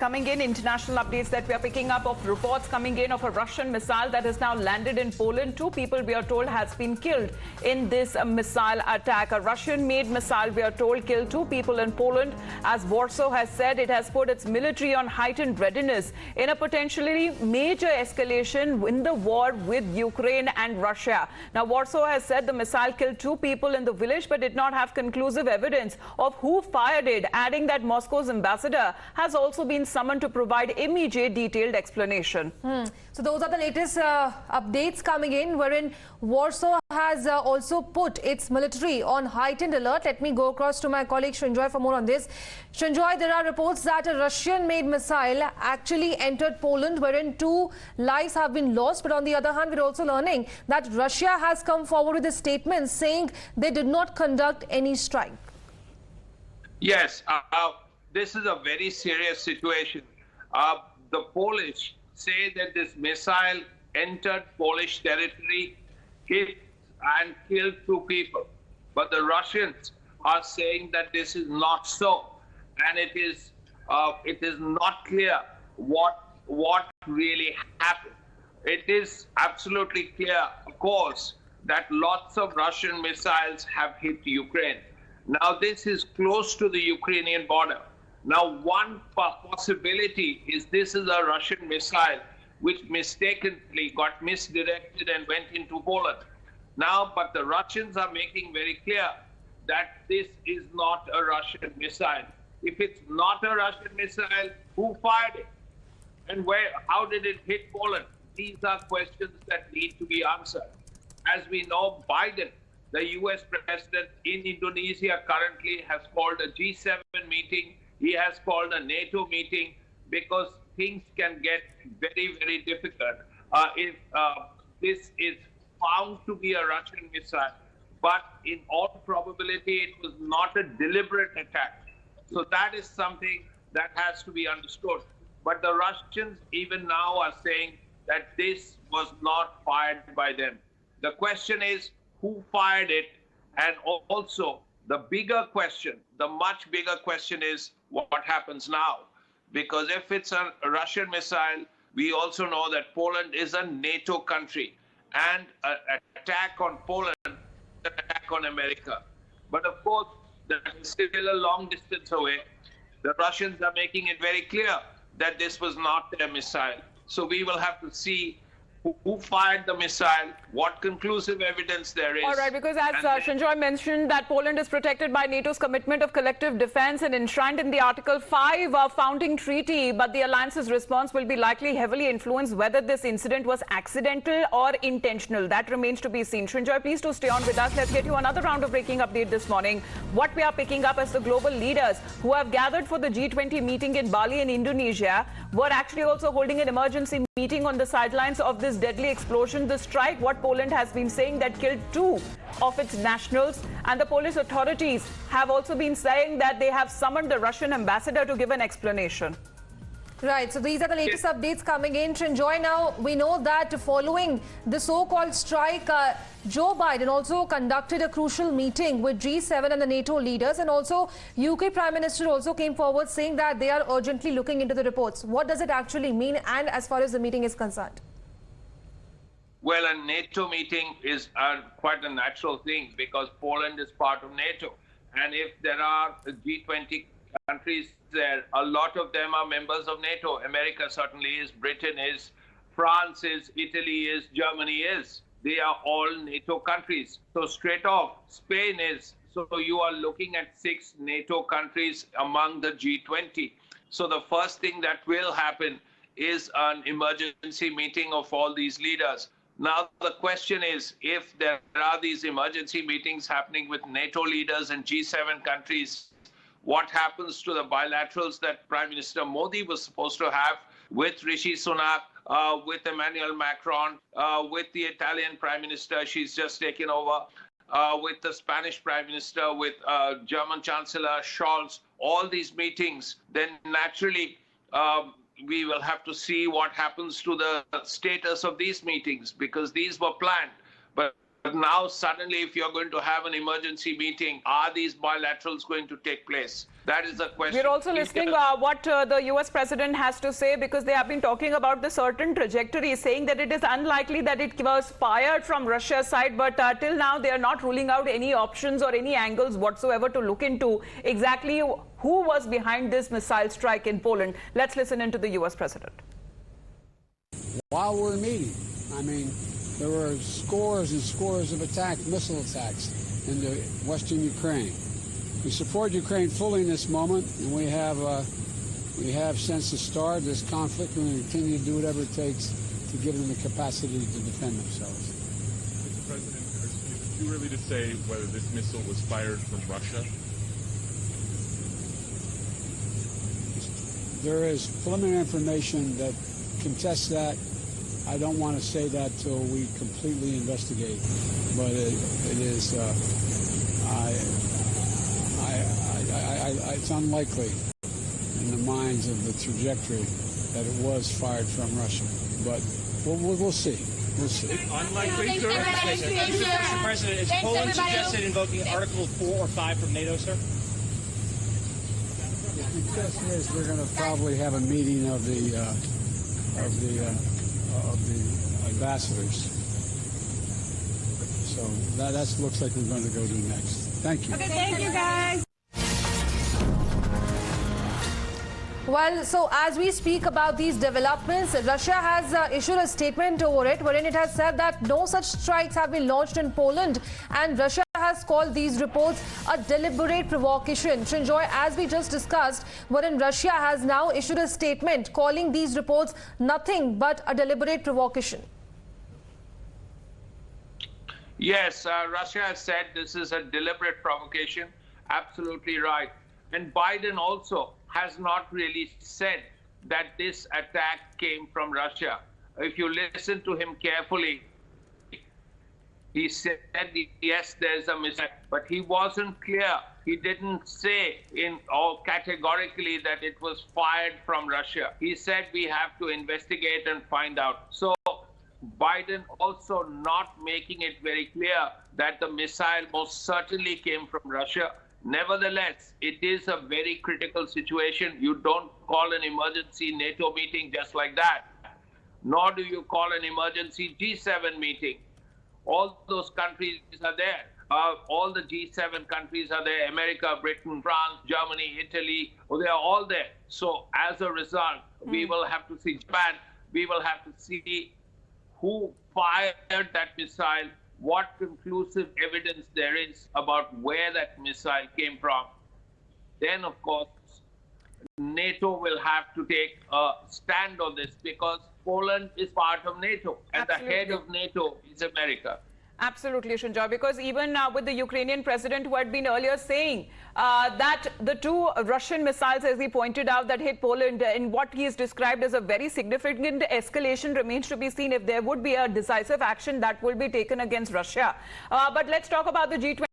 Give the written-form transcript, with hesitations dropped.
Coming in, international updates that we are picking up of reports coming in of a Russian missile that has now landed in Poland. 2 people, we are told, has been killed in this missile attack. A Russian-made missile, we are told, killed 2 people in Poland. As Warsaw has said, it has put its military on heightened readiness in a potentially major escalation in the war with Ukraine and Russia. Now, Warsaw has said the missile killed 2 people in the village but did not have conclusive evidence of who fired it, adding that Moscow's ambassador has also been summoned to provide immediate detailed explanation. So those are the latest updates coming in, wherein Warsaw has also put its military on heightened alert. Let me go across to my colleague Shanjoy for more on this. Shanjoy, there are reports that a Russian-made missile actually entered Poland, wherein 2 lives have been lost. But on the other hand, we're also learning that Russia has come forward with a statement saying they did not conduct any strike. Yes, this is a very serious situation. The Polish say that this missile entered Polish territory, hit and killed 2 people. But the Russians are saying that this is not so, and it is not clear what really happened. It is absolutely clear, of course, that lots of Russian missiles have hit Ukraine. Now, this is close to the Ukrainian border. Now, one possibility is this is a Russian missile which mistakenly got misdirected and went into Poland. Now, but the Russians are making very clear that this is not a Russian missile. If it's not a Russian missile, who fired it? And where? How did it hit Poland? These are questions that need to be answered. As we know, Biden, the US president in Indonesia, currently has called a G7 meeting. He has called a NATO meeting because things can get very, very difficult if this is found to be a Russian missile. But in all probability, it was not a deliberate attack. So that is something that has to be understood. But the Russians even now are saying that this was not fired by them. The question is, who fired it? And also, the bigger question, the much bigger question is what happens now? Because if it's a Russian missile, we also know that Poland is a NATO country, and an attack on Poland is an attack on America. But of course, that is still a long distance away. The Russians are making it very clear that this was not their missile. So we will have to see who fired the missile, what conclusive evidence there is. All right, because as Shanjoy mentioned that Poland is protected by NATO's commitment of collective defense and enshrined in the Article 5 founding treaty, but the alliance's response will be likely heavily influenced whether this incident was accidental or intentional. That remains to be seen. Shanjoy, please do stay on with us. Let's get you another round of breaking update this morning. What we are picking up as the global leaders who have gathered for the G20 meeting in Bali in Indonesia were actually also holding an emergency meeting on the sidelines of this deadly explosion. The strike, what Poland has been saying, that killed 2 of its nationals, and the Polish authorities have also been saying that they have summoned the Russian ambassador to give an explanation. Right, so these are the latest updates coming in. Shanjoy, now we know that following the so-called strike, Joe Biden also conducted a crucial meeting with G7 and the NATO leaders, and also UK Prime Minister also came forward saying that they are urgently looking into the reports. What does it actually mean, and as far as the meeting is concerned? Well, a NATO meeting is quite a natural thing because Poland is part of NATO. And if there are G20 countries there, a lot of them are members of NATO. America certainly is, Britain is, France is, Italy is, Germany is. They are all NATO countries. So straight off, Spain is. So you are looking at 6 NATO countries among the G20. So the first thing that will happen is an emergency meeting of all these leaders. Now, the question is, if there are these emergency meetings happening with NATO leaders and G7 countries, what happens to the bilaterals that Prime Minister Modi was supposed to have with Rishi Sunak, with Emmanuel Macron, with the Italian Prime Minister, she's just taken over, with the Spanish Prime Minister, with German Chancellor Scholz, all these meetings, then naturally we will have to see what happens to the status of these meetings, because these were planned. But now suddenly, if you're going to have an emergency meeting, are these bilaterals going to take place? That is the question. We're also listening what the US president has to say, because they have been talking about the certain trajectory, saying that it is unlikely that it was fired from Russia's side, but till now they are not ruling out any options or any angles whatsoever to look into exactly who was behind this missile strike in Poland. Let's listen into the US president. While we're meeting, I mean, there were scores and scores of missile attacks into western Ukraine. We support Ukraine fully in this moment, and we have since the start of this conflict, we're going to continue to do whatever it takes to give them the capacity to defend themselves. Mr. President, is it too early to say whether this missile was fired from Russia? There is preliminary information that contests that. I don't want to say that till we completely investigate, but it is. It's unlikely in the minds of the trajectory that it was fired from Russia, but we'll see. We'll see. Unlikely, sir. Mr. President, is Poland suggested invoking Article 4 or 5 from NATO, sir? The suggestion is we're going to probably have a meeting of the ambassadors. So that looks like we're going to go do next. Thank you. Okay, thank you, guys. Well, so as we speak about these developments, Russia has issued a statement over it, wherein it has said that no such strikes have been launched in Poland, and Russia has called these reports a deliberate provocation. Srinjoy, as we just discussed, wherein Russia has now issued a statement calling these reports nothing but a deliberate provocation. Yes, Russia has said this is a deliberate provocation. Absolutely right. And Biden also has not really said that this attack came from Russia. If you listen to him carefully, he said, yes, there's a missile, but he wasn't clear. He didn't say categorically that it was fired from Russia. He said we have to investigate and find out. So Biden also not making it very clear that the missile most certainly came from Russia. Nevertheless, it is a very critical situation. You don't call an emergency NATO meeting just like that, nor do you call an emergency G7 meeting. All those countries are there. All the G7 countries are there. America, Britain, France, Germany, Italy, they are all there. So as a result, we will have to see Japan. We will have to see who fired that missile, what conclusive evidence there is about where that missile came from. Then, of course, NATO will have to take a stand on this, because Poland is part of NATO, and the head of NATO is America. Absolutely, Srinjoy, because even with the Ukrainian president, who had been earlier saying that the two Russian missiles, as he pointed out, that hit Poland, in what he has described as a very significant escalation, remains to be seen if there would be a decisive action that will be taken against Russia. But let's talk about the G20.